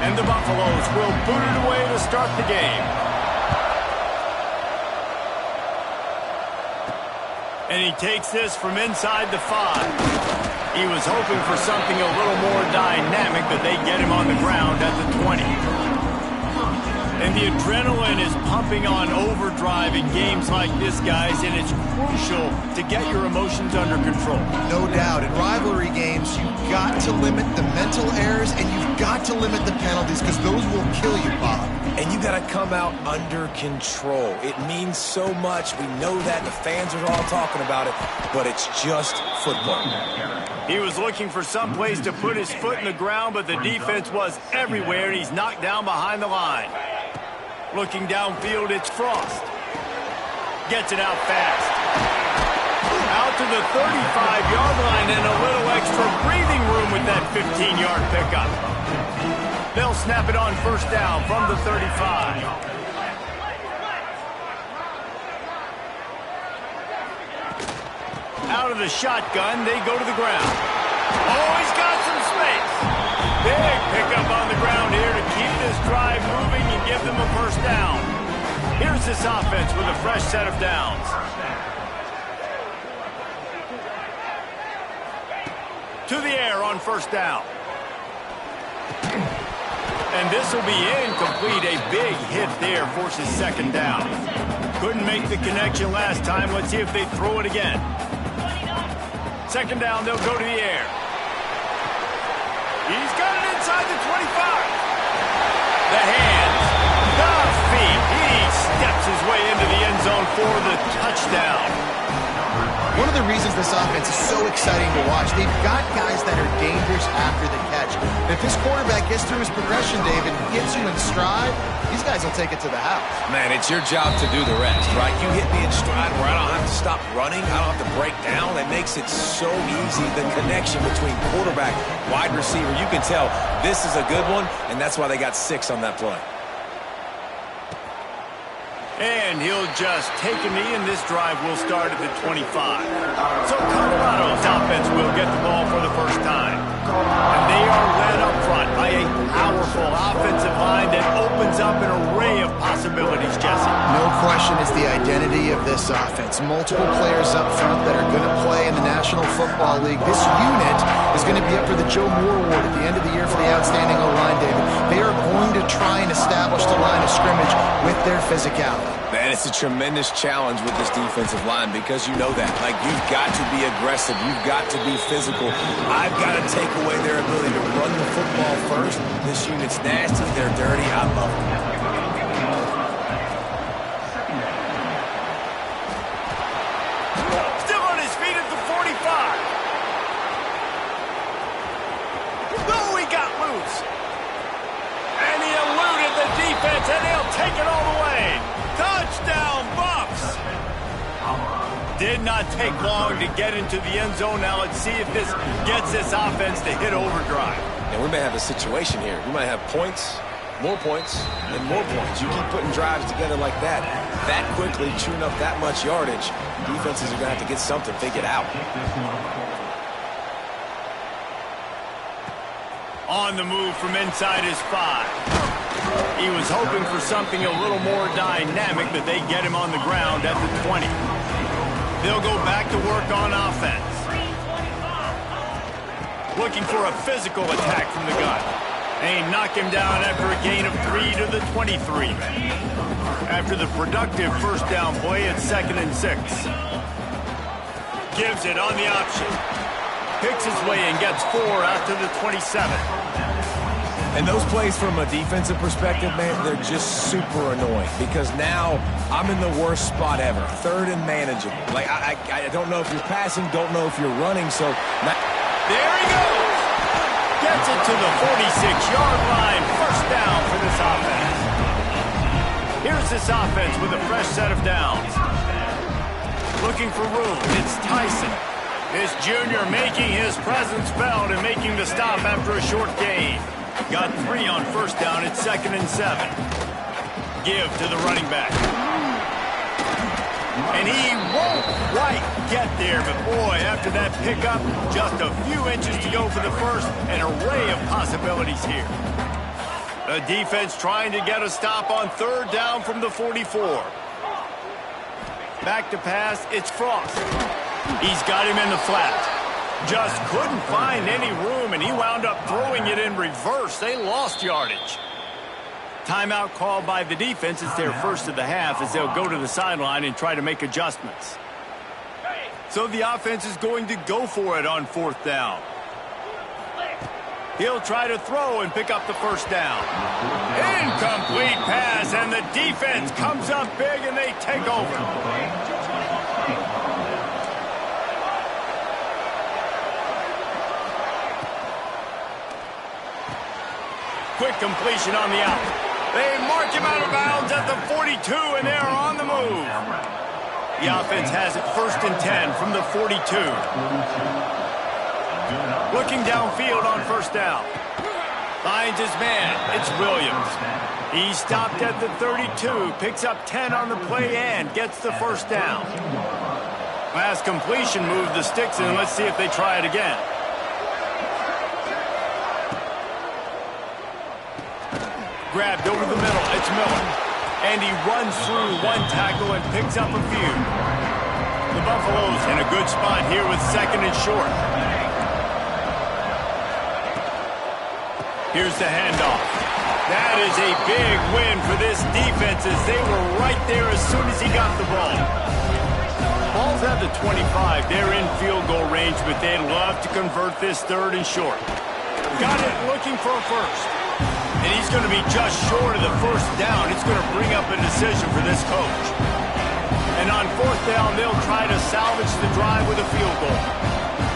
And the Buffaloes will boot it away to start the game. And he takes this from inside the 5. He was hoping for something a little more dynamic, but they get him on the ground at the 20. And the adrenaline is pumping on overdrive in games like this, guys, and it's crucial to get your emotions under control. No doubt. In rivalry games, you've got to limit the mental errors, and you've got to limit the penalties, because those will kill you, Bob. And you got to come out under control. It means so much. We know that. The fans are all talking about it, but it's just football. He was looking for some place to put his foot in the ground, but the defense was everywhere, and he's knocked down behind the line. Looking downfield, it's Frost. Gets it out fast. Out to the 35-yard line, and a little extra breathing room with that 15-yard pickup. They'll snap it on first down from the 35. Out of the shotgun, they go to the ground. Oh, he's got some space. Big pickup on the ground here to keep this drive moving and give them a first down. Here's this offense with a fresh set of downs. To the air on first down. And this will be incomplete. A big hit there forces second down. Couldn't make the connection last time. Let's see if they throw it again. Second down, they'll go to the air. He's got it inside the 25. The hands, the feet. He steps his way into the end zone for the touchdown. One of the reasons this offense is so exciting to watch, they've got guys that are dangerous after the catch. If this quarterback gets through his progression, David, gets you in stride, these guys will take it to the house. Man, it's your job to do the rest, right? You hit me in stride where I don't have to stop running. I don't have to break down. It makes it so easy, the connection between quarterback, wide receiver. You can tell this is a good one, and that's why they got 6 on that play. And he'll just take a knee, and this drive will start at the 25. So Colorado's offense will get the ball for the first time. And they are led up front by a powerful offensive line that opens up an array of possibilities, Jesse. No question it's the identity of this offense. Multiple players up front that are going to play in the National Football League. This unit is going to be up for the Joe Moore Award at the end of the year for the outstanding O-line, David. They are going to try and establish the line of scrimmage with their physicality. Man, it's a tremendous challenge with this defensive line because you know that. Like, you've got to be aggressive. You've got to be physical. I've got to take away their ability to run the football first. This unit's nasty. They're dirty. I love them. Still on his feet at the 45. Oh, he got loose. And he eluded the defense, and he'll take it all the way. Touchdown, Bucks! Did not take long to get into the end zone. Now let's see if this gets this offense to hit overdrive. And we may have a situation here. We might have points, and more points. You keep putting drives together like that quickly, chewing up that much yardage, defenses are going to have to get something figured out. On the move from inside his 5. He was hoping for something a little more dynamic, but they get him on the ground at the 20. They'll go back to work on offense. Looking for a physical attack from the gun. They knock him down after a gain of 3 to the 23. After the productive first down play, it's 2nd and 6. Gives it on the option. Picks his way and gets 4 out to the 27. And those plays from a defensive perspective, man, they're just super annoying because now I'm in the worst spot ever. 3rd and manageable. Like, I don't know if you're passing, don't know if you're running, so... There he goes! Gets it to the 46-yard line. First down for this offense. Here's this offense with a fresh set of downs. Looking for room. It's Tyson. This junior making his presence felt and making the stop after a short gain. Got 3 on first down. It's 2nd and 7. Give to the running back. And he won't quite get there, but boy, after that pickup, just a few inches to go for the first. An array of possibilities here. The defense trying to get a stop on 3rd down from the 44. Back to pass, it's Frost. He's got him in the flat. Just couldn't find any room, and he wound up throwing it in reverse. They lost yardage. Timeout called by the defense. It's their first of the half as they'll go to the sideline and try to make adjustments. So the offense is going to go for it on 4th down. He'll try to throw and pick up the first down. Incomplete pass, and the defense comes up big, and they take over. Quick completion on the out. They mark him out of bounds at the 42, and they're on the move. The offense has it 1st and 10 from the 42. Looking downfield on 1st down. Finds his man. It's Williams. He stopped at the 32, picks up 10 on the play and gets the first down. Last completion moved the sticks in. Let's see if they try it again. Grabbed over the middle. It's Miller. And he runs through one tackle and picks up a few. The Buffaloes in a good spot here with 2nd and short. Here's the handoff. That is a big win for this defense as they were right there as soon as he got the ball. Ball's at the 25. They're in field goal range, but they'd love to convert this 3rd and short. got it looking for a first. And he's going to be just short of the first down. It's going to bring up a decision for this coach. And on fourth down, they'll try to salvage the drive with a field goal.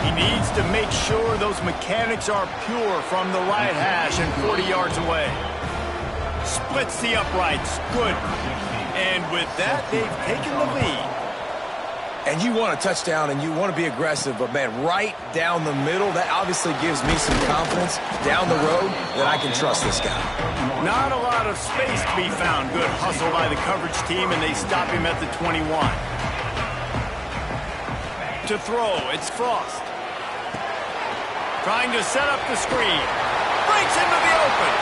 He needs to make sure those mechanics are pure from the right hash and 40 yards away. Splits the uprights. Good. And with that, they've taken the lead. And you want a touchdown and you want to be aggressive, but, man, right down the middle, that obviously gives me some confidence down the road that I can trust this guy. Not a lot of space to be found. Good hustle by the coverage team, and they stop him at the 21. To throw, it's Frost. Trying to set up the screen. Breaks into the open.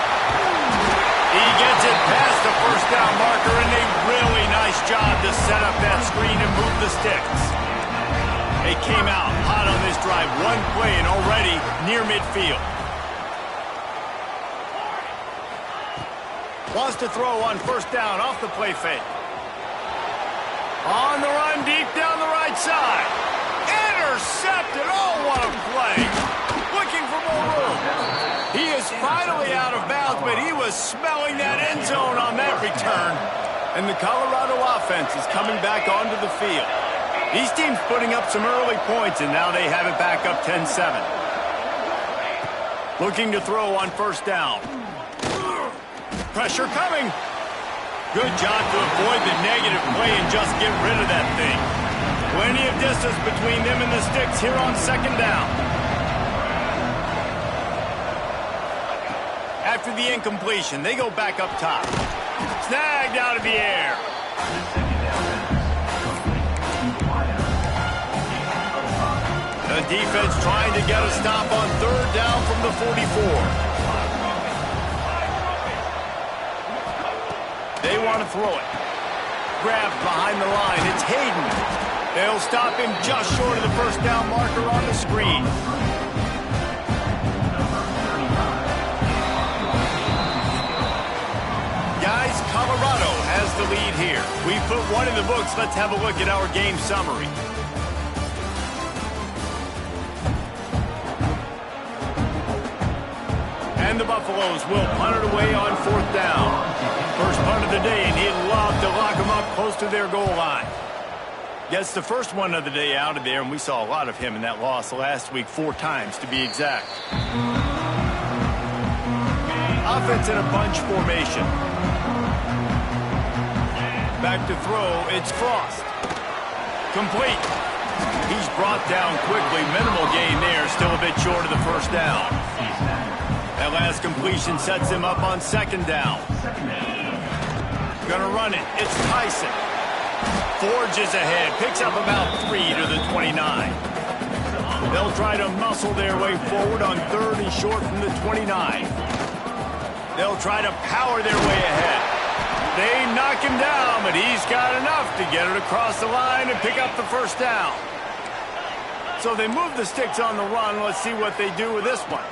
He gets it past the first down marker, and a really nice job to set up that screen and move the sticks. They came out hot on this drive. One play and already near midfield. Wants to throw on first down off the play fake. On the run deep down the right side. Intercepted. Oh, what a play. Looking for more room. He is finally out of bounds, but he was smelling that end zone on that return. And the Colorado offense is coming back onto the field. These teams putting up some early points, and now they have it back up 10-7. Looking to throw on first down. Pressure coming. Good job to avoid the negative play and just get rid of that thing. Plenty of distance between them and the sticks here on second down. After the incompletion, they go back up top. Snagged out of the air. The defense trying to get a stop on third down from the 44. They want to throw it. Grabbed behind the line. It's Hayden. They'll stop him just short of the first down marker on the screen. Guys, Colorado has the lead here. We put one in the books. Let's have a look at our game summary. And the Buffaloes will punt it away on fourth down. First punt of the day, and he'd love to lock them up close to their goal line. Gets the first one of the day out of there, and we saw a lot of him in that loss last week, 4 times to be exact. Offense in a bunch formation. Back to throw, it's Frost. Complete. He's brought down quickly. Minimal gain there, still a bit short of the first down. That last completion sets him up on second down. Gonna run it. It's Tyson. Forges ahead. Picks up about 3 to the 29. They'll try to muscle their way forward on third and short from the 29. They'll try to power their way ahead. They knock him down, but he's got enough to get it across the line and pick up the first down. So they move the sticks on the run. Let's see what they do with this one.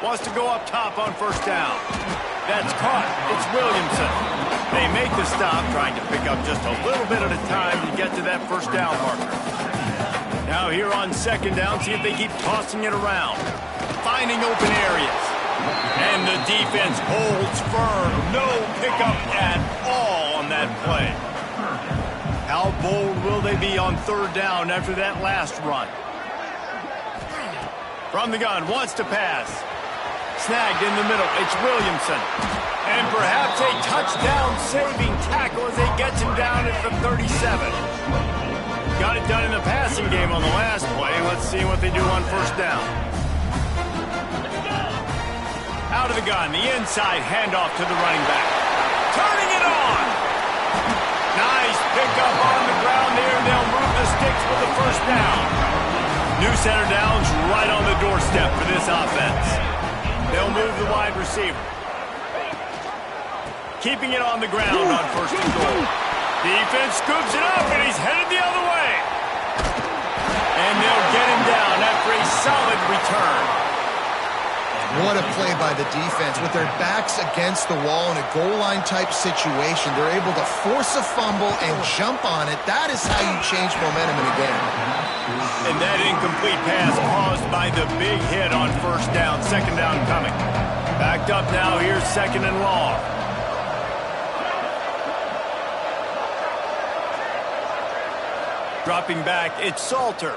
Wants to go up top on first down. That's caught. It's Williamson. They make the stop, trying to pick up just a little bit at a time to get to that first down marker. Now here on second down, see if they keep tossing it around. Finding open areas. And the defense holds firm. No pickup at all on that play. How bold will they be on third down after that last run? From the gun, wants to pass. Snagged in the middle, it's Williamson. And perhaps a touchdown-saving tackle as they get him down at the 37. Got it done in the passing game on the last play. Let's see what they do on first down. Out of the gun, the inside handoff to the running back. Turning it on! Nice pickup on the ground there. They'll move the sticks with the first down. New center downs right on the doorstep for this offense. They'll move the wide receiver. Keeping it on the ground on first and goal. Defense scoops it up, and he's headed the other way. And they'll get him down after a solid return. What a play by the defense. With their backs against the wall in a goal line type situation, they're able to force a fumble and jump on it. That is how you change momentum in a game. And that incomplete pass caused by the big hit on first down. Second down coming. Backed up now. Here's second and long. Dropping back, it's Salter.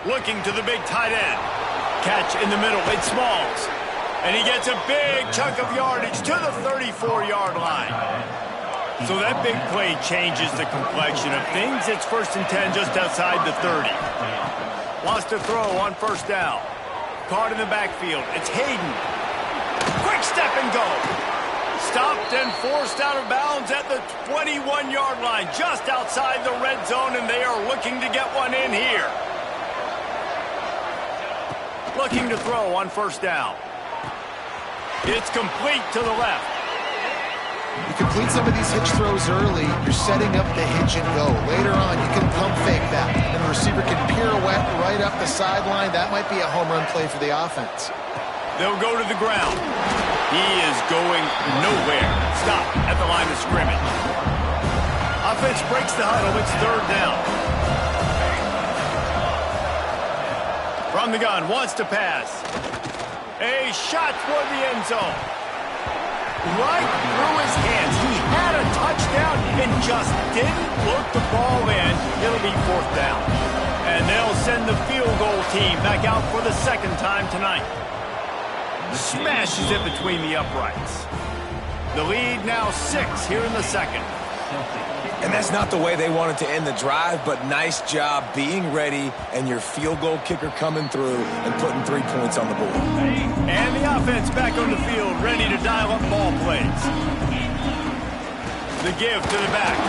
Looking to the big tight end. Catch in the middle, it's Smalls. And he gets a big chunk of yardage to the 34-yard line. So that big play changes the complexion of things. It's 1st and 10 just outside the 30. Lost a throw on first down. Caught in the backfield. It's Hayden. Quick step and go. Stopped and forced out of bounds at the 21-yard line, just outside the red zone, and they are looking to get one in here. Looking to throw on first down. It's complete to the left. You complete some of these hitch throws early, you're setting up the hitch and go. Later on, you can pump fake that, and the receiver can pirouette right up the sideline. That might be a home run play for the offense. They'll go to the ground. He is going nowhere. Stop at the line of scrimmage. Offense breaks the huddle. It's third down. From the gun, wants to pass. A shot toward the end zone. Right through his hands. He had a touchdown and just didn't look the ball in. It'll be fourth down. And they'll send the field goal team back out for the second time tonight. Smashes it between the uprights. The lead now 6 here in the second. And that's not the way they wanted to end the drive, but nice job being ready and your field goal kicker coming through and putting 3 points on the board. And the offense back on the field, ready to dial up ball plays. The give to the back.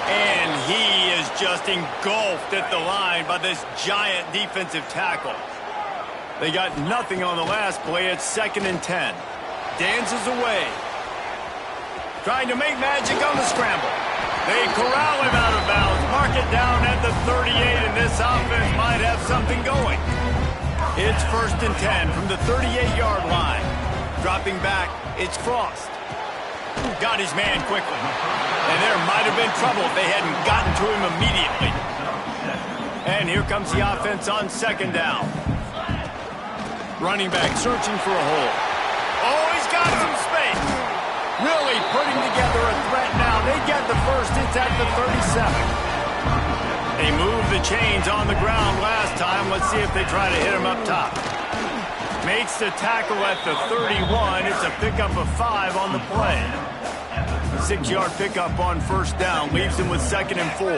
And he is just engulfed at the line by this giant defensive tackle. They got nothing on the last play. It's 2nd and 10. Dances away. Trying to make magic on the scramble. They corral him out of bounds. Mark it down at the 38, and this offense might have something going. It's 1st and 10 from the 38-yard line. Dropping back, it's Frost. Got his man quickly. And there might have been trouble if they hadn't gotten to him immediately. And here comes the offense on 2nd down. Running back searching for a hole. Oh, he's got some space. Really putting together a threat now. They get the first. It's at the 37. They moved the chains on the ground last time. Let's see if they try to hit him up top. Makes the tackle at the 31. It's a pickup of 5 on the play. 6-yard pickup on first down. Leaves him with 2nd and 4.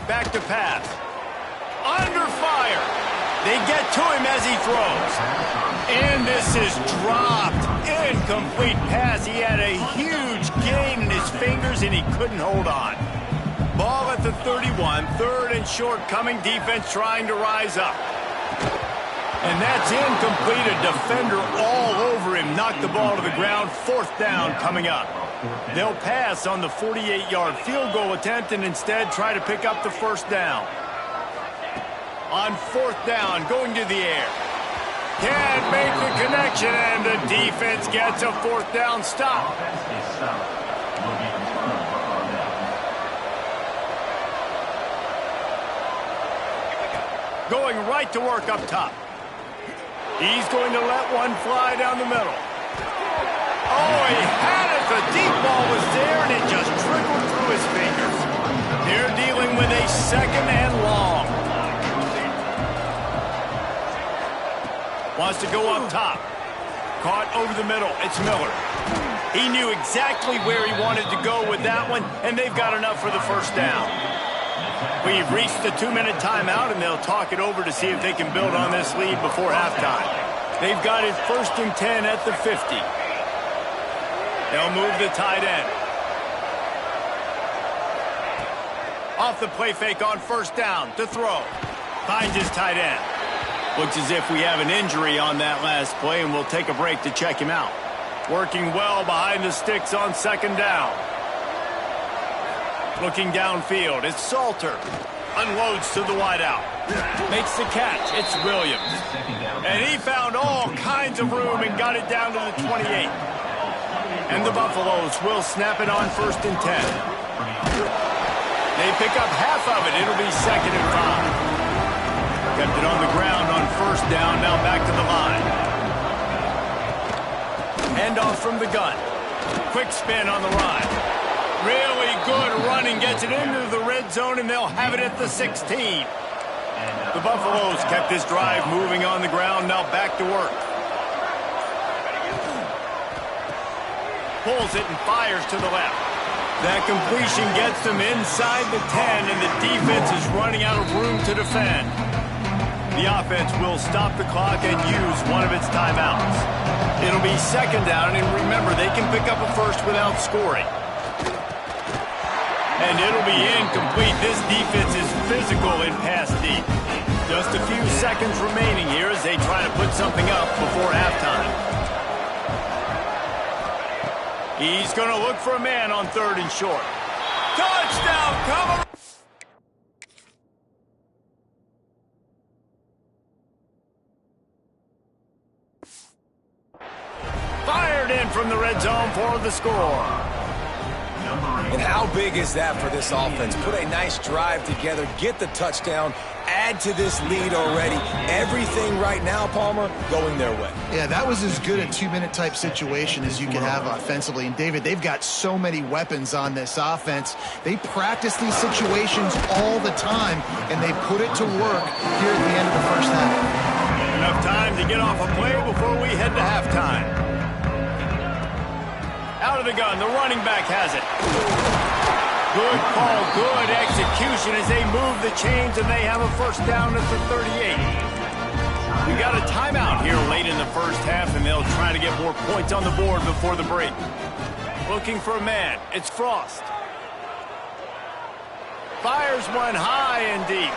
Back to pass. Under fire. They get to him as he throws. And this is dropped. Incomplete pass. He had a huge gain in his fingers, and he couldn't hold on. Ball at the 31. 3rd and short coming. Defense trying to rise up. And that's incomplete. A defender all over him. Knocked the ball to the ground. 4th down coming up. They'll pass on the 48-yard field goal attempt and instead try to pick up the first down. On 4th down, going to the air. Can't make the connection, and the defense gets a 4th down stop. Going right to work up top. He's going to let one fly down the middle. Oh, he had it. The deep ball was there, and it just trickled through his fingers. They're dealing with a 2nd and long. Wants to go up top. Caught over the middle. It's Miller. He knew exactly where he wanted to go with that one, and they've got enough for the first down. We've reached the 2-minute timeout, and they'll talk it over to see if they can build on this lead before halftime. They've got it 1st and 10 at the 50. They'll move the tight end. Off the play fake on first down to throw. Finds his tight end. Looks as if we have an injury on that last play, and we'll take a break to check him out. Working well behind the sticks on 2nd down. Looking downfield, it's Salter. Unloads to the wideout. Makes the catch, it's Williams. And he found all kinds of room and got it down to the 28. And the Buffaloes will snap it on 1st and 10. They pick up half of it. It'll be 2nd and 5. Kept it on the ground on 1st down. Now back to the line. Handoff from the gun. Quick spin on the line. Really good running. Gets it into the red zone, and they'll have it at the 16. The Buffaloes kept this drive moving on the ground. Now back to work. Pulls it and fires to the left. That completion gets them inside the 10, and the defense is running out of room to defend. The offense will stop the clock and use one of its timeouts. It'll be 2nd down, and remember, they can pick up a first without scoring. And it'll be incomplete. This defense is physical in pass deep. Just a few seconds remaining here as they try to put something up before halftime. He's going to look for a man on 3rd and short. Touchdown, cover! Fired in from the red zone for the score. And how big is that for this offense? Put a nice drive together, get the touchdown, add to this lead already. Everything right now, Palmer, going their way. Yeah, that was as good a 2-minute type situation as you could have offensively. And, David, they've got so many weapons on this offense. They practice these situations all the time, and they put it to work here at the end of the 1st half. Enough time to get off a play before we head to halftime. Out of the gun, the running back has it. Good call, good execution as they move the chains, and they have a 1st down at the 38. We got a timeout here late in the 1st half, and they'll try to get more points on the board before the break. Looking for a man. It's Frost. Fires one high and deep.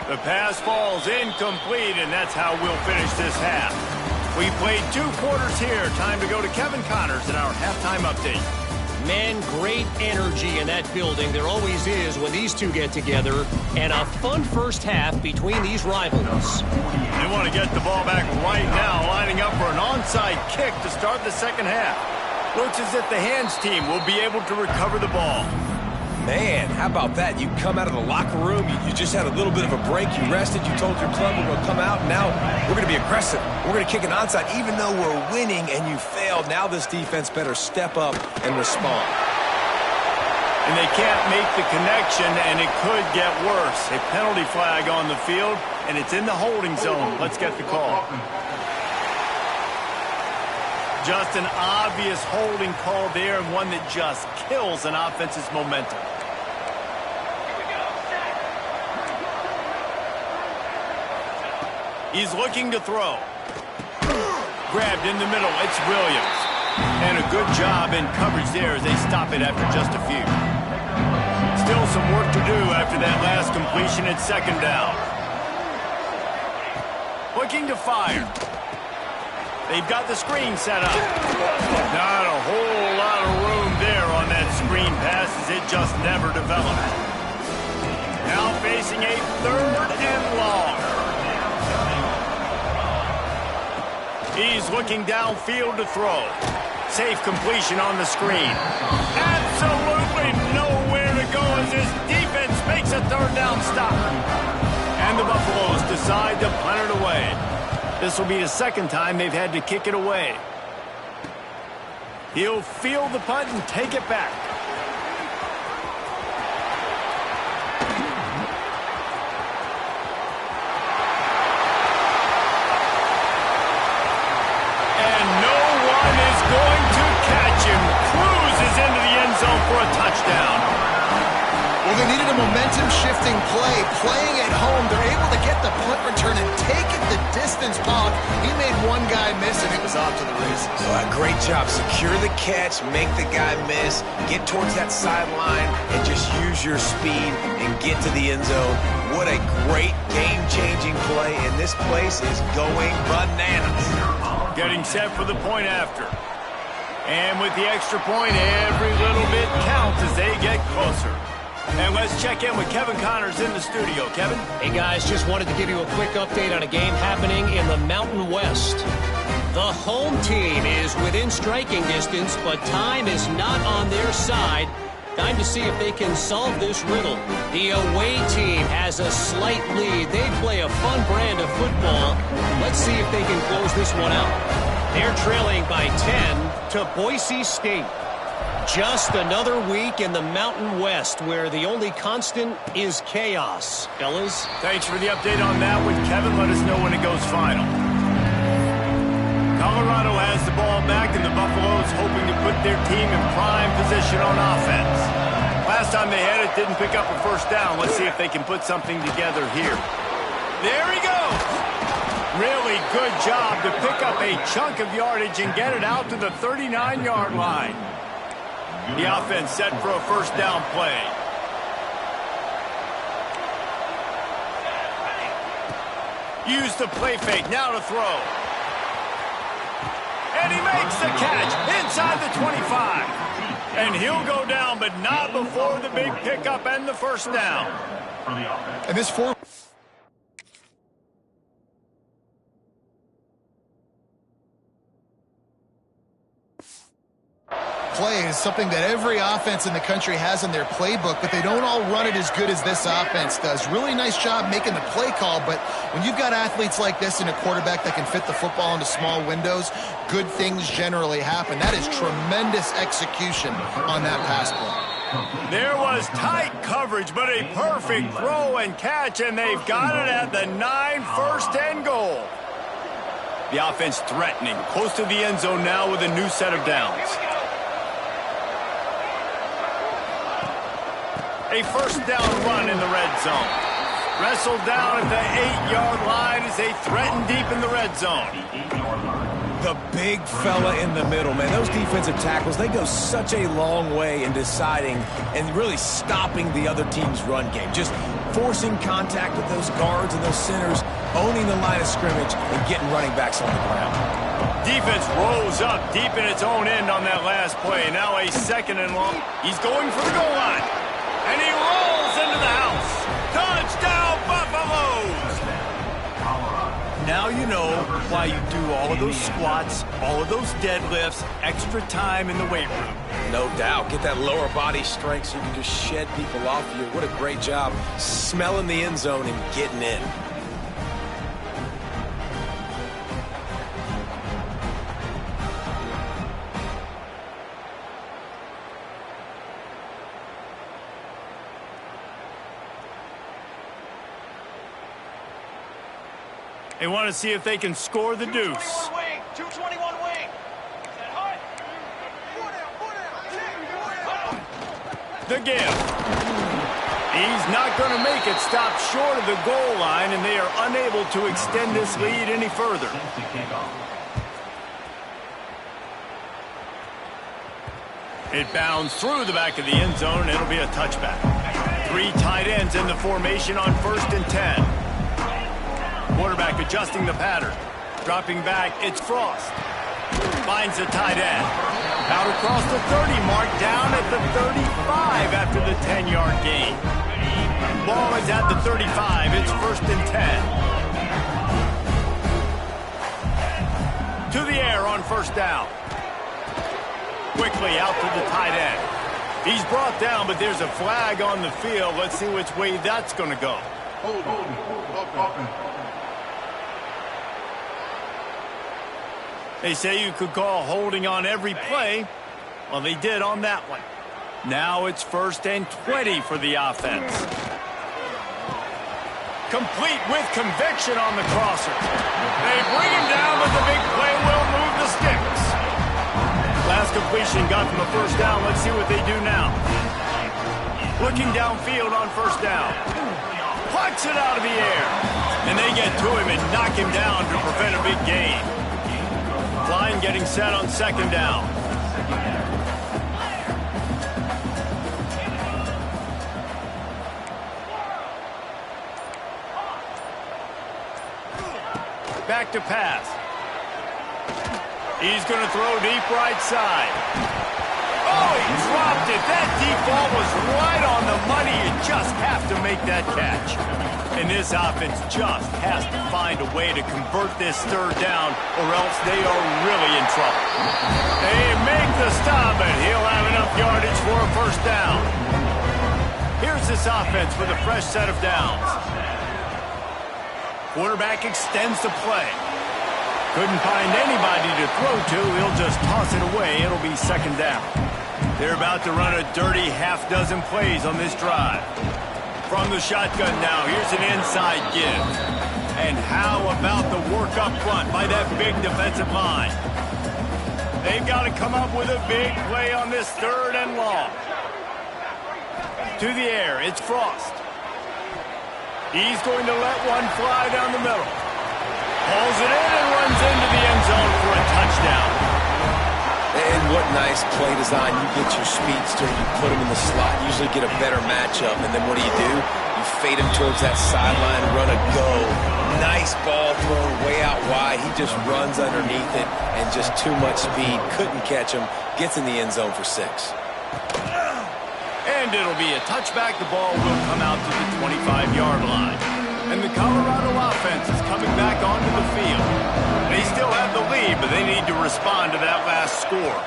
The pass falls incomplete, and that's how we'll finish this half. We played 2 quarters here. Time to go to Kevin Connors in our halftime update. Man, great energy in that building. There always is when these two get together. And a fun 1st half between these rivals. They want to get the ball back right now, lining up for an onside kick to start the 2nd half. Looks as if the hands team will be able to recover the ball. Man, how about that? You come out of the locker room, you just had a little bit of a break, you rested, you told your club we're going to come out, and now we're going to be aggressive. We're going to kick an onside, even though we're winning and you failed. Now this defense better step up and respond. And they can't make the connection, and it could get worse. A penalty flag on the field, and it's in the holding zone. Let's get the call. Just an obvious holding call there, and one that just kills an offense's momentum. He's looking to throw. Grabbed in the middle. It's Williams. And a good job in coverage there as they stop it after just a few. Still some work to do after that last completion at 2nd down. Looking to fire. They've got the screen set up. Not a whole lot of room there on that screen pass as it just never developed. Now facing a 3rd and long. He's looking downfield to throw. Safe completion on the screen. Absolutely nowhere to go as his defense makes a 3rd down stop. And the Buffaloes decide to punt it away. This will be the 2nd time they've had to kick it away. He'll field the punt and take it back. And no one is going to catch him. Cruises into the end zone for a touchdown. Well, they needed a momentum-shifting play. Playing at home, they're able to get the punt return and take it the distance off. He made one guy miss, and it was off to the races. Great job. Secure the catch, make the guy miss, get towards that sideline, and just use your speed and get to the end zone. What a great game-changing play, and this place is going bananas. Getting set for the point after. And with the extra point, every little bit counts as they get closer. And let's check in with Kevin Connors in the studio. Kevin? Hey, guys, just wanted to give you a quick update on a game happening in the Mountain West. The home team is within striking distance, but time is not on their side Time to see if they can solve this riddle. The away team has a slight lead. They play a fun brand of football. Let's see if they can close this one out. They're trailing by 10 to Boise State. Just another week in the Mountain West where the only constant is chaos. Fellas? Thanks for the update on that one, Kevin. Let us know when it goes final. Colorado has the ball back, and the Buffaloes hoping to put their team in prime position on offense. Last time they had it, didn't pick up a first down. Let's see if they can put something together here. There he goes! Really good job to pick up a chunk of yardage and get it out to the 39-yard line. The offense set for a first down play. Use the play fake, now to throw. And he makes the catch inside the 25. And he'll go down, but not before the big pickup and the first down. And this play is something that every offense in the country has in their playbook, but they don't all run it as good as this offense does. Really nice job making the play call, but when you've got athletes like this and a quarterback that can fit the football into small windows, good things generally happen. That is tremendous execution on that pass play. There was tight coverage, but a perfect throw and catch, and they've got it at the 9, first and goal. The offense threatening, close to the end zone now with a new set of downs. A first down run in the red zone. Wrestled down at the 8-yard line as they threaten deep in the red zone. The big fella in the middle, man. Those defensive tackles, they go such a long way in deciding and really stopping the other team's run game. Just forcing contact with those guards and those centers, owning the line of scrimmage, and getting running backs on the ground. Defense rose up deep in its own end on that last play. Now a second and long. He's going for the goal line. And he rolls into the house. Touchdown, Buffaloes! Now you know why you do all of those squats, all of those deadlifts, extra time in the weight room. No doubt. Get that lower body strength so you can just shed people off you. What a great job smelling the end zone and getting in. They want to see if they can score the deuce. 221 wing. The give. He's not going to make it. Stop short of the goal line, and they are unable to extend this lead any further. It bounds through the back of the end zone, and it'll be a touchback. 3 tight ends in the formation on 1st and 10. Quarterback adjusting the pattern. Dropping back, it's Frost. Finds the tight end. Out across the 30 mark, down at the 35 after the 10-yard gain. Ball is at the 35. It's 1st and 10. To the air on first down. Quickly out to the tight end. He's brought down, but there's a flag on the field. Let's see which way that's going to go. They say you could call holding on every play. Well, they did on that one. Now it's 1st and 20 for the offense. Complete with conviction on the crosser. They bring him down, but the big play will move the sticks. Last completion got them a first down. Let's see what they do now. Looking downfield on first down. Plucks it out of the air. And they get to him and knock him down to prevent a big gain. Line getting set on 2nd down. Back to pass. He's going to throw deep right side. Oh, he dropped it. That deep ball was right on the money. You just have to make that catch. And this offense just has to find a way to convert this 3rd down, or else they are really in trouble. They make the stop, and he'll have enough yardage for a first down. this offense with a fresh set of downs. Quarterback extends the play. Couldn't find anybody to throw to. He'll just toss it away. It'll be second down. They're about to run a dirty half-dozen plays on this drive. From the shotgun now, here's an inside give. And how about the work up front by that big defensive line? They've got to come up with a big play on this 3rd and long. To the air, it's Frost. He's going to let one fly down the middle. Pulls it in and runs into the end zone for a touchdown. And what nice play design. You get your speedster, you put him in the slot, usually get a better matchup, and then what do? You fade him towards that sideline, run a go. Nice ball thrown way out wide. He just runs underneath it, and just too much speed. Couldn't catch him. Gets in the end zone for 6. And it'll be a touchback. The ball will come out to the 25-yard line. And the Colorado offense is coming back onto the field. They still have the lead, but they need to respond to that last score.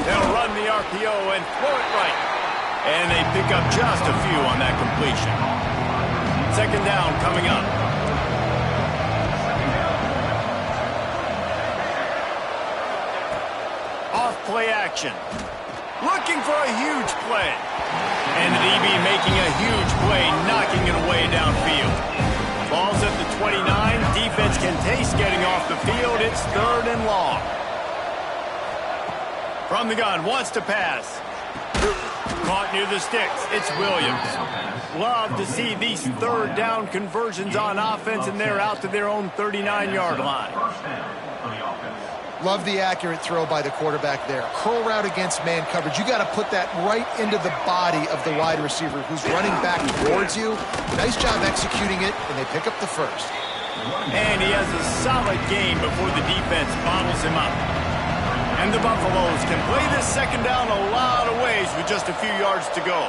They'll run the RPO and throw it right. And they pick up just a few on that completion. Second down coming up. Off play action. Looking for a huge play. And the DB making a huge play, knocking it away downfield. Ball's at the 29. Defense can taste getting off the field. It's 3rd and long. From the gun, wants to pass. Caught near the sticks. It's Williams. Love to see these 3rd down conversions on offense, and they're out to their own 39-yard line. Love the accurate throw by the quarterback there. Curl route against man coverage. You got to put that right into the body of the wide receiver who's running back towards you. Nice job executing it, and they pick up the first. And he has a solid game before the defense bottles him up. And the Buffaloes can play this second down a lot of ways with just a few yards to go.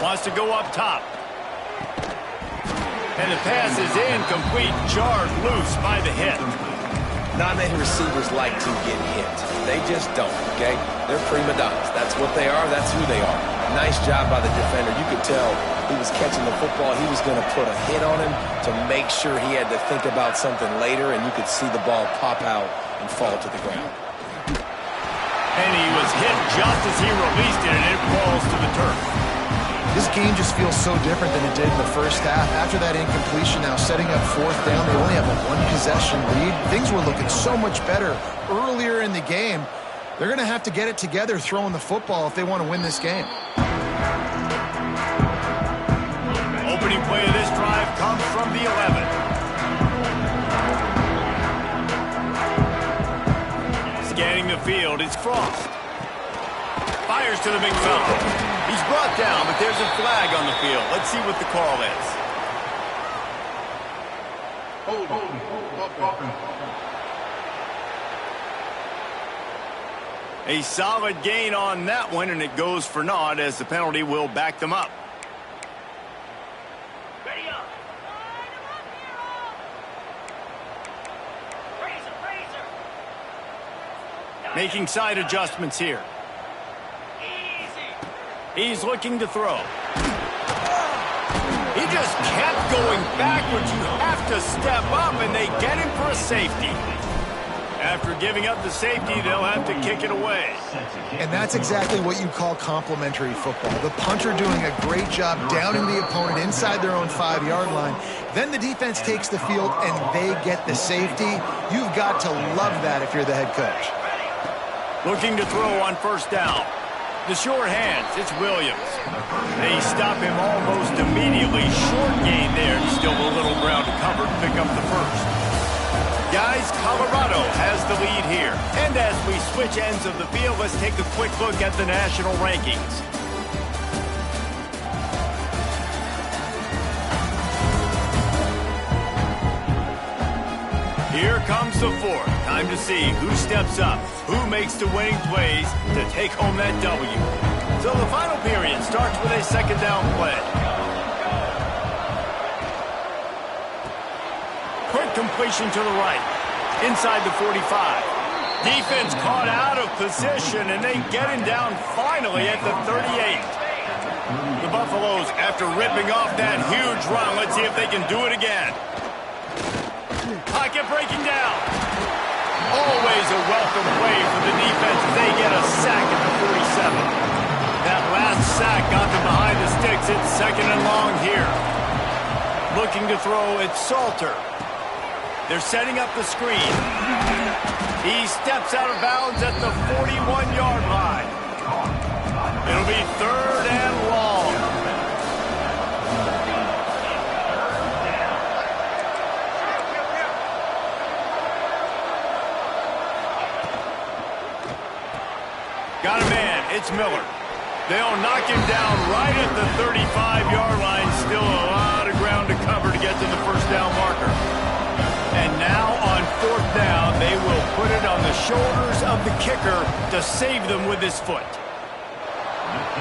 Wants to go up top. And the pass is incomplete, jarred loose by the hit. Not many receivers like to get hit. They just don't, okay? They're prima donnas. That's what they are. That's who they are. Nice job by the defender. You could tell he was catching the football. He was going to put a hit on him to make sure he had to think about something later, and you could see the ball pop out and fall to the ground. And he was hit just as he released it, and it falls to the turf. This game just feels so different than it did in the first half. After that incompletion, now setting up 4th down, they only have a 1-possession lead. Things were looking so much better earlier in the game. They're going to have to get it together throwing the football if they want to win this game. Opening play of this drive comes from the 11. Scanning the field, it's Frost. Fires to the big fella. He's brought down, but there's a flag on the field. Let's see what the call is. A solid gain on that one, and it goes for naught as the penalty will back them up. Ready up. Making side adjustments here. He's looking to throw. He just kept going backwards. You have to step up, and they get him for a safety. After giving up the safety, they'll have to kick it away. And that's exactly what you call complementary football. The punter doing a great job downing the opponent inside their own 5-yard line. Then the defense takes the field, and they get the safety. You've got to love that if you're the head coach. Looking to throw on 1st down. The short hands, it's Williams. They stop him almost immediately. Short gain there. Still a little ground to cover to pick up the first. Guys, Colorado has the lead here. And as we switch ends of the field, let's take a quick look at the national rankings. Here comes the 4th. Time to see who steps up, who makes the winning plays to take home that W. So the final period starts with a second down play. Quick completion to the right, inside the 45. Defense caught out of position, and they get him down finally at the 38. The Buffaloes, after ripping off that huge run, let's see if they can do it again. Pocket breaking down. Always a welcome play for the defense as they get a sack at the 47. That last sack got them behind the sticks. It's second and long here. Looking to throw, it's Salter. They're setting up the screen. He steps out of bounds at the 41-yard line. It'll be third and long. Got a man. It's Miller. They'll knock him down right at the 35-yard line. Still a lot of ground to cover to get to the first down marker. And now on fourth down, they will put it on the shoulders of the kicker to save them with his foot.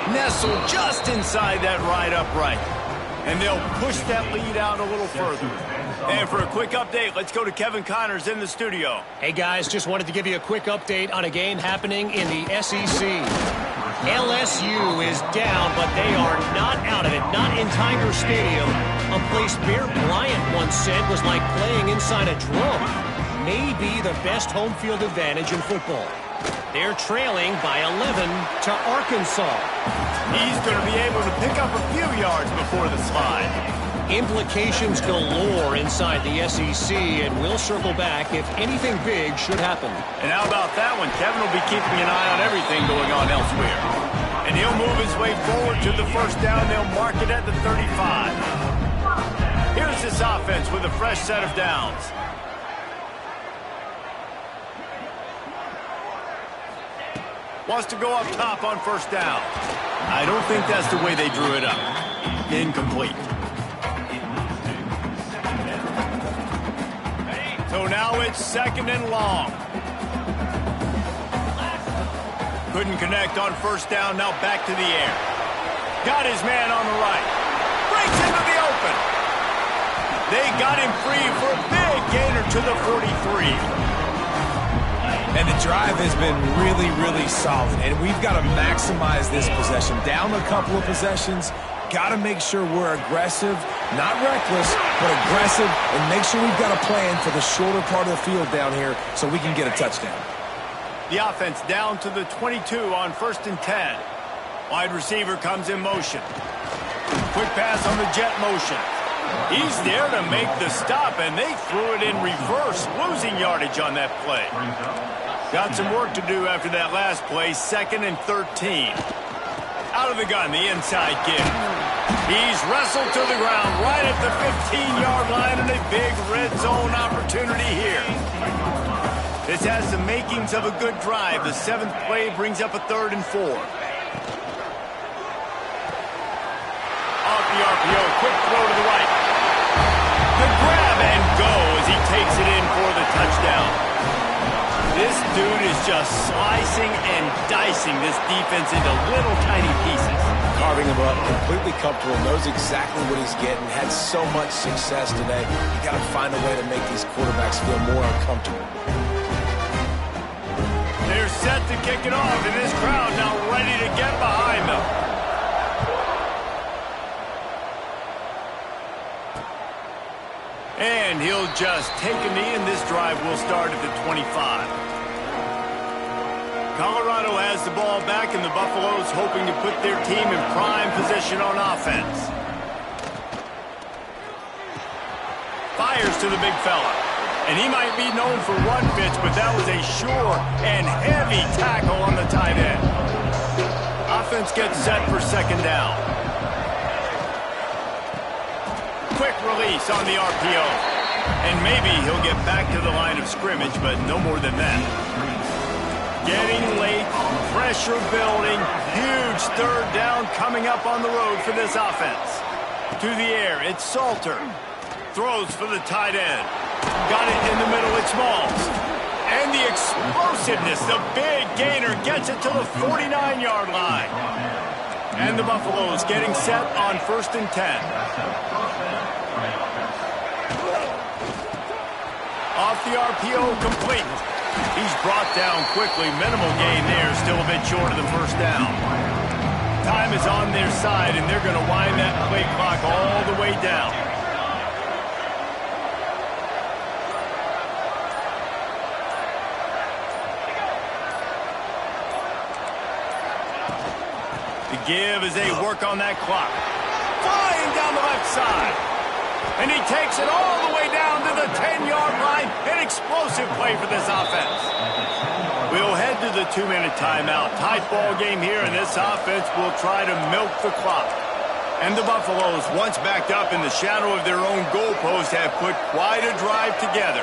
Nestled just inside that right upright. And they'll push that lead out a little further. And for a quick update, let's go to Kevin Connors in the studio. Hey, guys, just wanted to give you a quick update on a game happening in the SEC. LSU is down, but they are not out of it, not in Tiger Stadium, a place Bear Bryant once said was like playing inside a drum. Maybe the best home field advantage in football. They're trailing by 11 to Arkansas. He's going to be able to pick up a few yards before the slide. Implications galore inside the SEC, and we'll circle back if anything big should happen. And how about that one? Kevin will be keeping an eye on everything going on elsewhere. And he'll move his way forward to the first down. They'll mark it at the 35. Here's this offense with a fresh set of downs. Wants to go up top on first down. I don't think that's the way they drew it up. Incomplete. So now it's second and long. Couldn't connect on first down. Now back to the air. Got his man on the right. Breaks into the open. They got him free for a big gainer to the 43. And the drive has been really, really solid. And we've got to maximize this possession. Down a couple of possessions. Got to make sure we're aggressive, not reckless, but aggressive, and make sure we've got a plan for the shorter part of the field down here so we can get a touchdown. The offense down to the 22 on first and 10. Wide receiver comes in motion. Quick pass on the jet motion. He's there to make the stop, and they threw it in reverse, losing yardage on that play. Got some work to do after that last play, second and 13. Out of the gun, the inside give. He's wrestled to the ground right at the 15-yard line, and a big red zone opportunity here. This has the makings of a good drive. The seventh play brings up a third and 4. Off the RPO, quick throw to the right. The grab and go as he takes it in for the touchdown. This dude is just slicing and dicing this defense into little tiny pieces. Carving him up, completely comfortable, knows exactly what he's getting, had so much success today. You got to find a way to make these quarterbacks feel more uncomfortable. They're set to kick it off, and this crowd now ready to get behind them. And he'll just take a knee, and this drive will start at the 25. Colorado has the ball back, and the Buffaloes hoping to put their team in prime position on offense. Fires to the big fella. And he might be known for run fits, but that was a sure and heavy tackle on the tight end. Offense gets set for second down. Quick release on the RPO. And maybe he'll get back to the line of scrimmage, but no more than that. Getting late, pressure building, huge third down coming up on the road for this offense. To the air, it's Salter. Throws for the tight end. Got it in the middle, it's Smalls. And the explosiveness, the big gainer gets it to the 49-yard line. And the Buffaloes getting set on first and 10. Off the RPO, complete. He's brought down quickly. Minimal gain there. Still a bit short of the first down. Time is on their side, and they're going to wind that play clock all the way down. The give as they work on that clock. Flying down the left side. And he takes it all the way down to the 10-yard line. An explosive play for this offense. We'll head to the 2-minute timeout. Tight ball game here, and this offense will try to milk the clock. And the Buffaloes, once backed up in the shadow of their own goalpost, have put quite a drive together.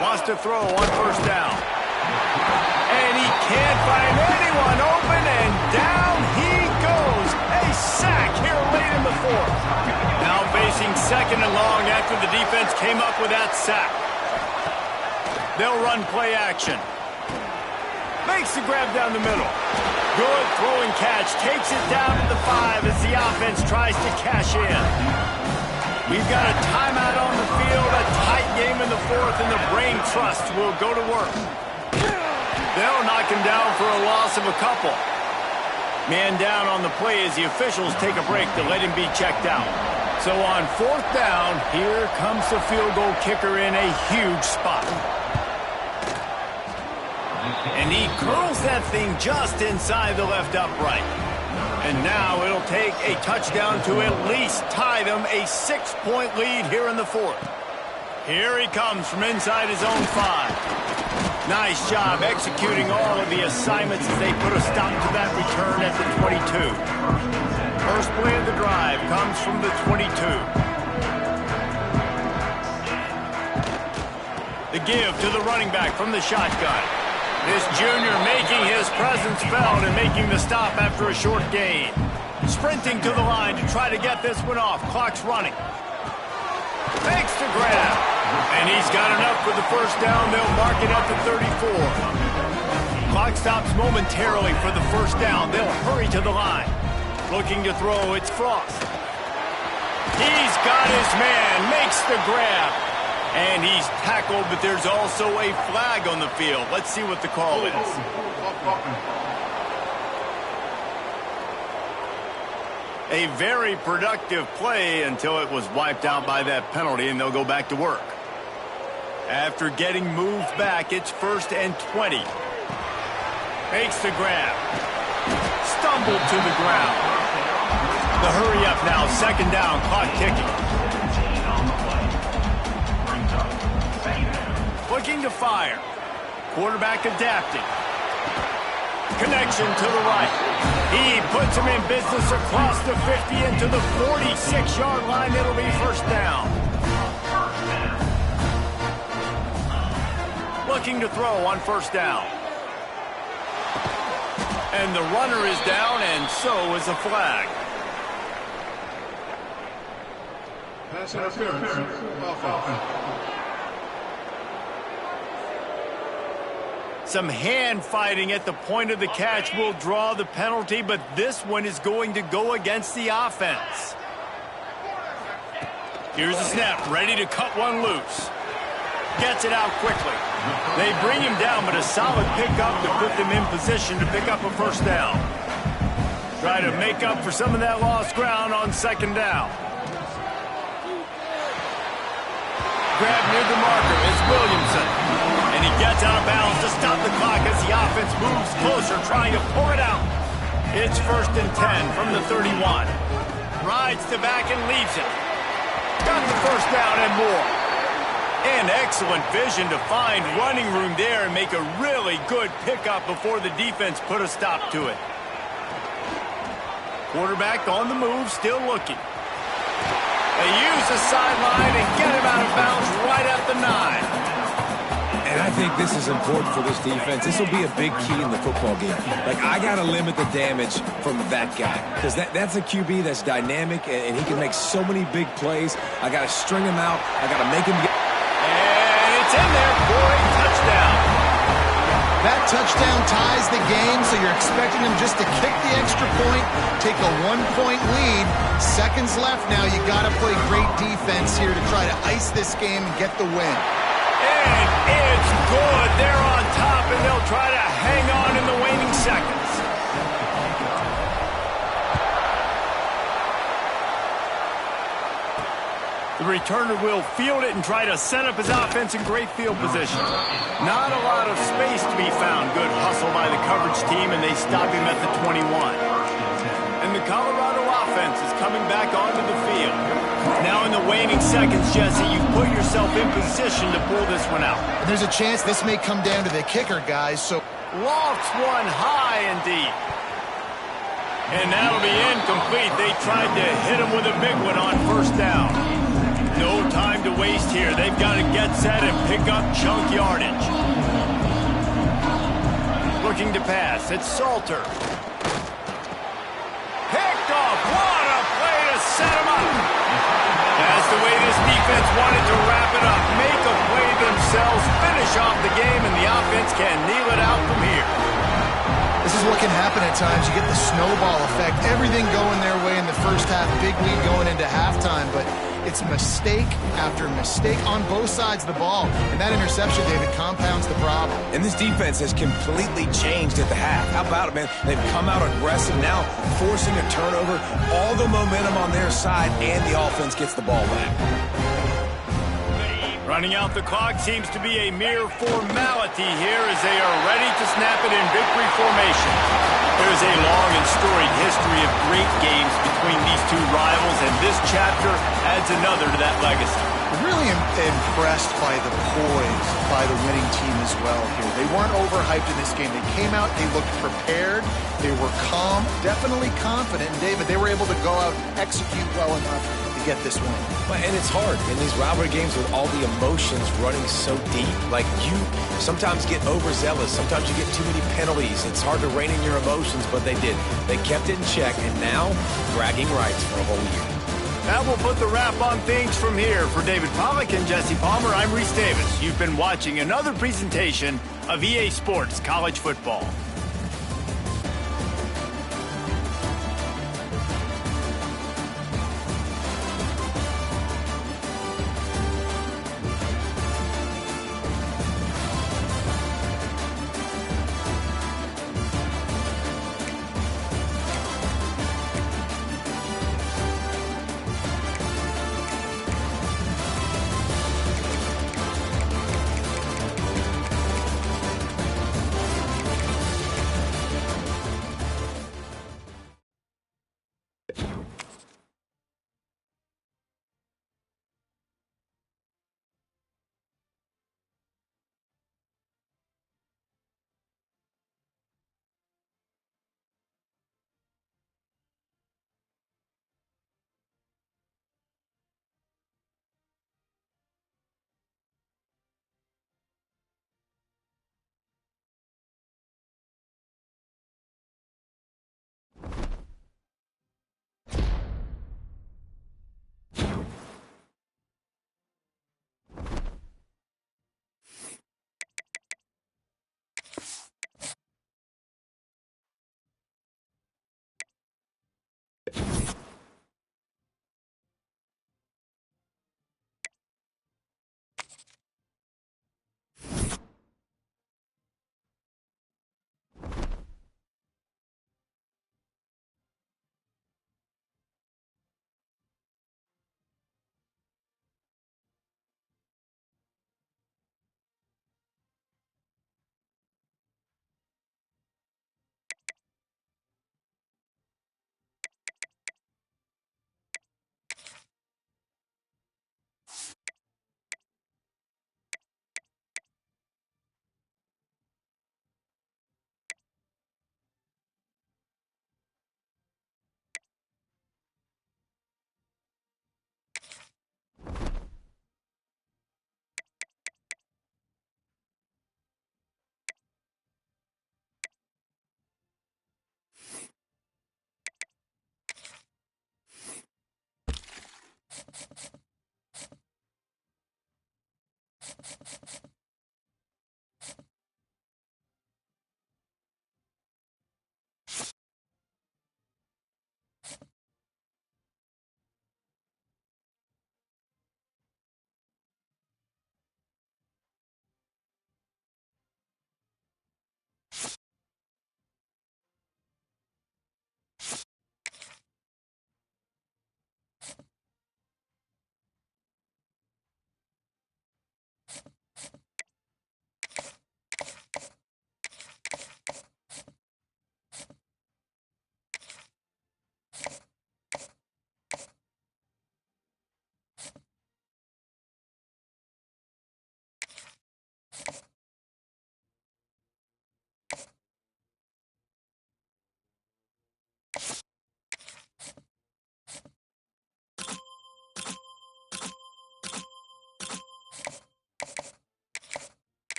Wants to throw on first down. And he can't find anyone open, and down he goes. A sack here late in the fourth. Now facing second and long after the defense came up with that sack. They'll run play action. Makes the grab down the middle. Good throwing catch. Takes it down to the 5 as the offense tries to cash in. We've got a timeout on the field, a tight game in the fourth, and the Brain Trust will go to work. They'll knock him down for a loss of a couple. Man down on the play as the officials take a break to let him be checked out. So on fourth down, here comes the field goal kicker in a huge spot. And he curls that thing just inside the left upright. And now it'll take a touchdown to at least tie them a 6-point lead here in the fourth. Here he comes from inside his own 5. Nice job executing all of the assignments as they put a stop to that return at the 22. First play of the drive comes from the 22. The give to the running back from the shotgun. This junior making his presence felt and making the stop after a short gain. Sprinting to the line to try to get this one off. Clock's running. Makes the grab. And he's got enough for the first down. They'll mark it at the 34. Clock stops momentarily for the first down. They'll hurry to the line. Looking to throw, it's Frost. He's got his man. Makes the grab. And he's tackled, but there's also a flag on the field. Let's see what the call is. A very productive play until it was wiped out by that penalty, and they'll go back to work. After getting moved back, it's 1st and 20. Makes the grab. Stumbled to the ground. The hurry up now, 2nd down, clock ticking. Looking to fire. Quarterback adapting. Connection to the right. He puts him in business across the 50 into the 46-yard line. It'll be first down. Looking to throw on first down. And the runner is down, and so is a flag. Pass interference. Some hand fighting at the point of the catch will draw the penalty, but this one is going to go against the offense. Here's the snap, ready to cut one loose. Gets it out quickly. They bring him down, but a solid pickup to put them in position to pick up a first down. Try to make up for some of that lost ground on 2nd down. Grab near the marker is Williamson. And he gets out of bounds to stop the clock as the offense moves closer, trying to pull it out. It's 1st and 10 from the 31. Rides the back and leaves it. Got the first down and more. And excellent vision to find running room there and make a really good pickup before the defense put a stop to it. Quarterback on the move, still looking. They use the sideline and get him out of bounds right at the 9. And I think this is important for this defense. This will be a big key in the football game. Like, I got to limit the damage from that guy because that's a QB that's dynamic, and he can make so many big plays. I got to string him out. I got to make him get... And it's in there for a touchdown. That touchdown ties the game, so you're expecting him just to kick the extra point, take a 1-point lead. Seconds left now. You got to play great defense here to try to ice this game and get the win. And it's good. They're on top, and they'll try to hang on in the waning seconds. The returner will field it and try to set up his offense in great field position. Not a lot of space to be found. Good hustle by the coverage team, and they stop him at the 21. And the Colorado offense is coming back onto the field. Now in the waning seconds, Jesse, you've put yourself in position to pull this one out. And there's a chance this may come down to the kicker, guys, so... Lofts one high and deep. And that'll be incomplete. They tried to hit him with a big one on first down. No time to waste here. They've got to get set and pick up chunk yardage. Looking to pass. It's Salter. Picked off. What a play to set him up. That's the way this defense wanted to wrap it up. Make a play themselves, finish off the game, and the offense can kneel it out from here. This is what can happen at times. You get the snowball effect. Everything going their way in the first half. Big lead going into halftime, but it's mistake after mistake on both sides of the ball. And that interception, David, compounds the problem. And this defense has completely changed at the half. How about it, man? They've come out aggressive now, forcing a turnover, all the momentum on their side, and the offense gets the ball back. Running out the clock seems to be a mere formality here as they are ready to snap it in victory formation. There's a long and storied history of great games between these two rivals, and this chapter adds another to that legacy. Really impressed by the poise by the winning team as well here. They weren't overhyped in this game. They came out, they looked prepared, they were calm, definitely confident. And David, they were able to go out and execute well enough to get this win. And it's hard in these rivalry games with all the emotions running so deep. Like, you sometimes get overzealous. Sometimes you get too many penalties. It's hard to rein in your emotions, but they did. They kept it in check, and now bragging rights for a whole year. That will put the wrap on things from here. For David Pollack and Jesse Palmer, I'm Reese Davis. You've been watching another presentation of EA Sports College Football.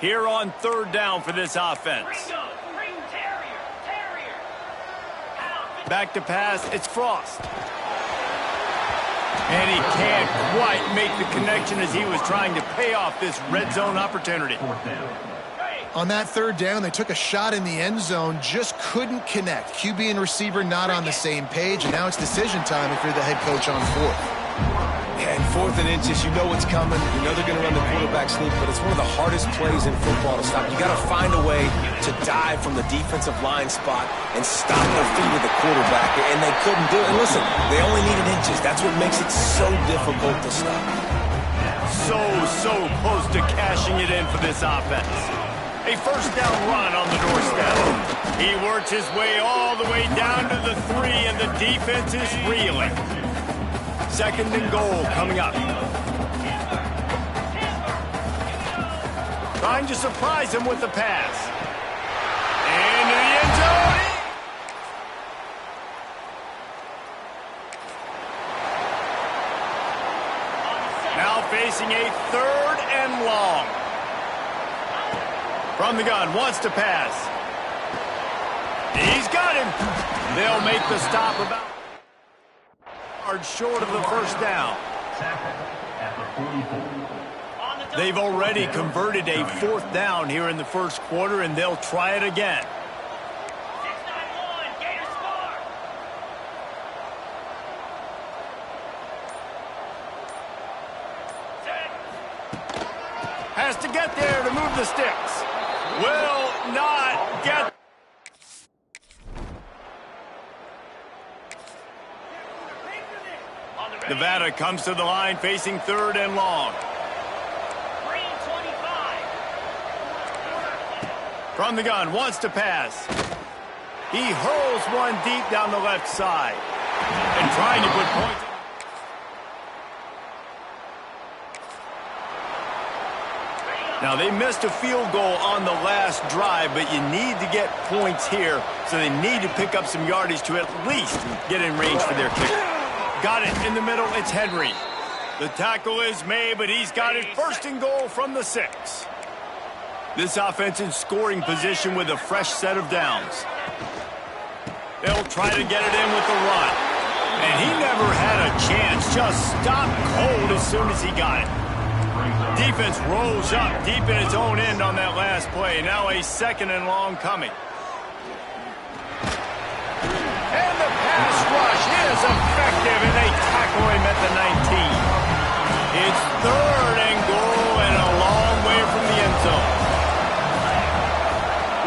Here on third down for this offense. Back to pass, it's Frost. And he can't quite make the connection as he was trying to pay off this red zone opportunity. On that third down, they took a shot in the end zone, just couldn't connect. QB and receiver not on the same page, and now it's decision time if you're the head coach on fourth. Yeah, and 4th and inches, you know what's coming. You know they're going to run the quarterback sneak, but it's one of the hardest plays in football to stop. You got to find a way to dive from the defensive line spot and stop the feet of the quarterback, and they couldn't do it. And listen, they only needed inches. That's what makes it so difficult to stop. So close to cashing it in for this offense. A first down run on the doorstep. He works his way all the way down to the 3, and the defense is reeling. 2nd and goal coming up. Trying to surprise him with the pass. Into the end zone. Now facing a 3rd and long. From the gun, wants to pass. He's got him. They'll make the stop about short of the first down. They've already converted a 4th down here in the first quarter, and they'll try it again. Has to get there to move the sticks. Will not get. Nevada comes to the line facing 3rd and long. From the gun, wants to pass. He hurls one deep down the left side. And trying to put points. Now, they missed a field goal on the last drive, but you need to get points here, so they need to pick up some yardage to at least get in range for their kicker. Got it in the middle, it's Henry. The tackle is made, but he's got it 1st and goal from the 6. This offense in scoring position with a fresh set of downs. They'll try to get it in with the run. And he never had a chance, just stopped cold as soon as he got it. Defense rolls up deep in its own end on that last play. Now a 2nd and long coming. And the pass rush is effective, and they tackle him at the 19. It's 3rd and goal and a long way from the end zone.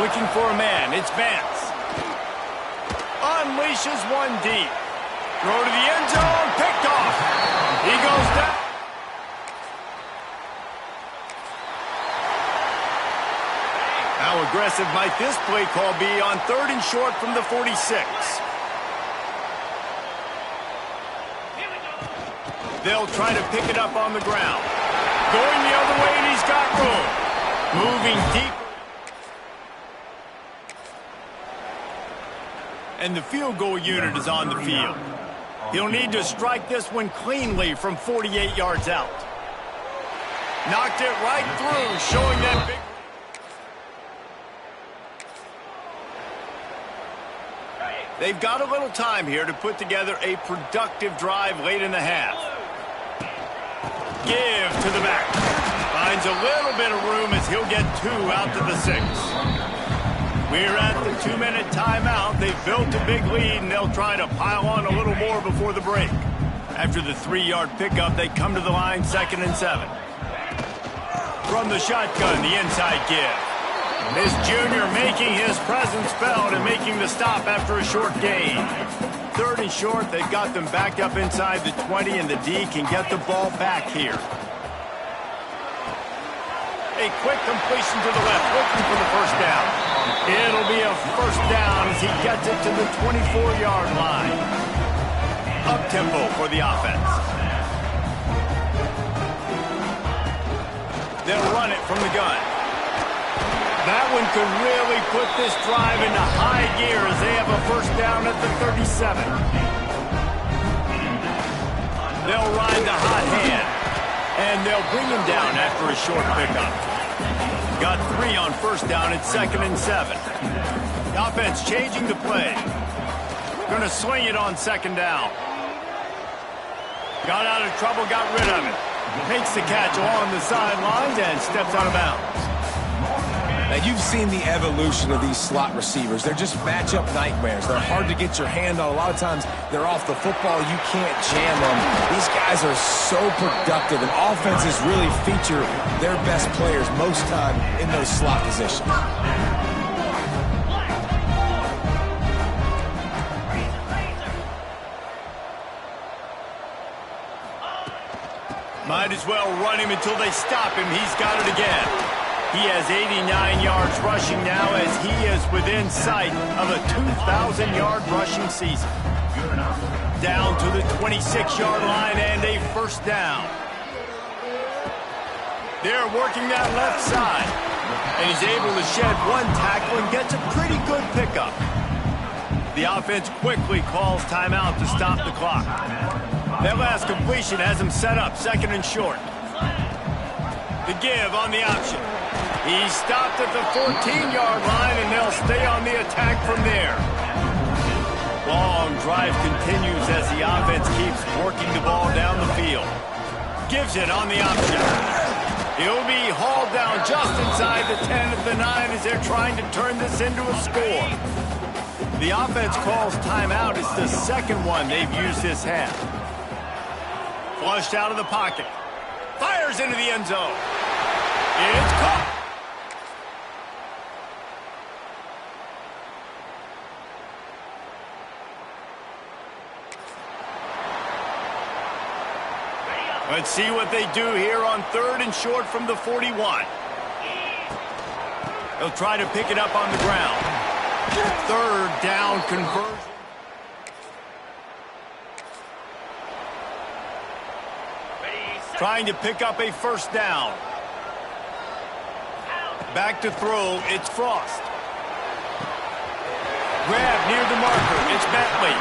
Looking for a man, it's Vance. Unleashes one deep. Throw to the end zone, picked off. He goes down. How aggressive might this play call be on 3rd and short from the 46? They'll try to pick it up on the ground. Going the other way, and he's got room. Moving deep. And the field goal unit is on the field. He'll need to strike this one cleanly from 48 yards out. Knocked it right through, showing that big... They've got a little time here to put together a productive drive late in the half. Give to the back. Finds a little bit of room as he'll get 2 out to the 6. We're at the 2-minute timeout. They've built a big lead, and they'll try to pile on a little more before the break. After the 3-yard pickup, they come to the line 2nd and 7. From the shotgun, the inside give. This junior making his presence felt and making the stop after a short gain. 3rd and short, they've got them backed up inside the 20, and the D can get the ball back here. A quick completion to the left, looking for the first down. It'll be a first down as he gets it to the 24-yard line. Up-tempo for the offense. They'll run it from the gun. That one could really put this drive into high gear as they have a first down at the 37. They'll ride the hot hand, and they'll bring him down after a short pickup. Got 3 on first down at 2nd and 7. The offense changing the play. Going to sling it on 2nd down. Got out of trouble, got rid of it. Makes the catch along the sidelines and steps out of bounds. Now, you've seen the evolution of these slot receivers. They're just matchup nightmares. They're hard to get your hand on. A lot of times, they're off the football. You can't jam them. These guys are so productive, and offenses really feature their best players most time in those slot positions. Might as well run him until they stop him. He's got it again. He has 89 yards rushing now as he is within sight of a 2,000-yard rushing season. Down to the 26-yard line and a first down. They're working that left side. And he's able to shed 1 tackle and gets a pretty good pickup. The offense quickly calls timeout to stop the clock. That last completion has him set up 2nd and short. The give on the option. He stopped at the 14-yard line, and they'll stay on the attack from there. Long drive continues as the offense keeps working the ball down the field. Gives it on the option. He'll be hauled down just inside the 10 at the 9 as they're trying to turn this into a score. The offense calls timeout. It's the 2nd one they've used this half. Flushed out of the pocket. Fires into the end zone. It's caught. Let's see what they do here on 3rd and short from the 41. They'll try to pick it up on the ground. 3rd down conversion. Trying to pick up a first down. Back to throw, it's Frost. Grab near the marker, it's Bentley.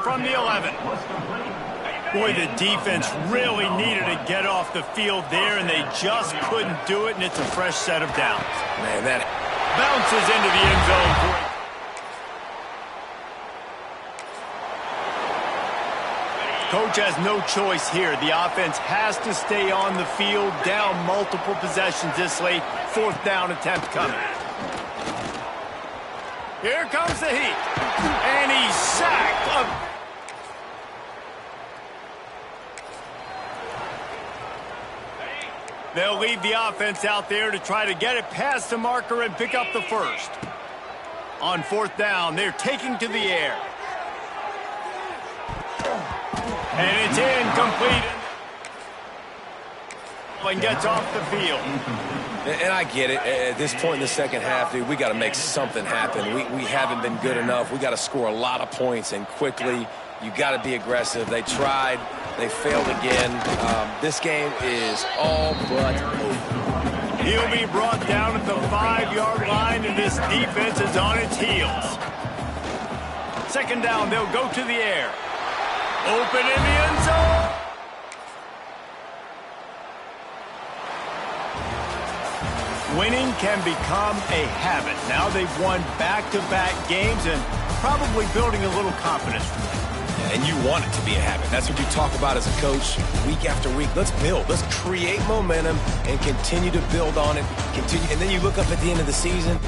From the 11. Boy, the defense really needed to get off the field there, and they just couldn't do it, and it's a fresh set of downs. Man, that bounces into the end zone. Coach has no choice here. The offense has to stay on the field, down multiple possessions this late. 4th down attempt coming. Here comes the heat. And he's sacked. They'll leave the offense out there to try to get it past the marker and pick up the first. On 4th down, they're taking to the air. And it's incomplete. And gets off the field. And I get it. At this point in the 2nd half, dude, we got to make something happen. We haven't been good enough. We got to score a lot of points and quickly. You got to be aggressive. They tried. They failed again. This game is all but over. He'll be brought down at the 5-yard line, and this defense is on its heels. 2nd down, they'll go to the air. Open in the end zone. Winning can become a habit. Now they've won back-to-back games and probably building a little confidence from that. And you want it to be a habit. That's what you talk about as a coach week after week. Let's build. Let's create momentum and continue to build on it. Continue, and then you look up at the end of the season,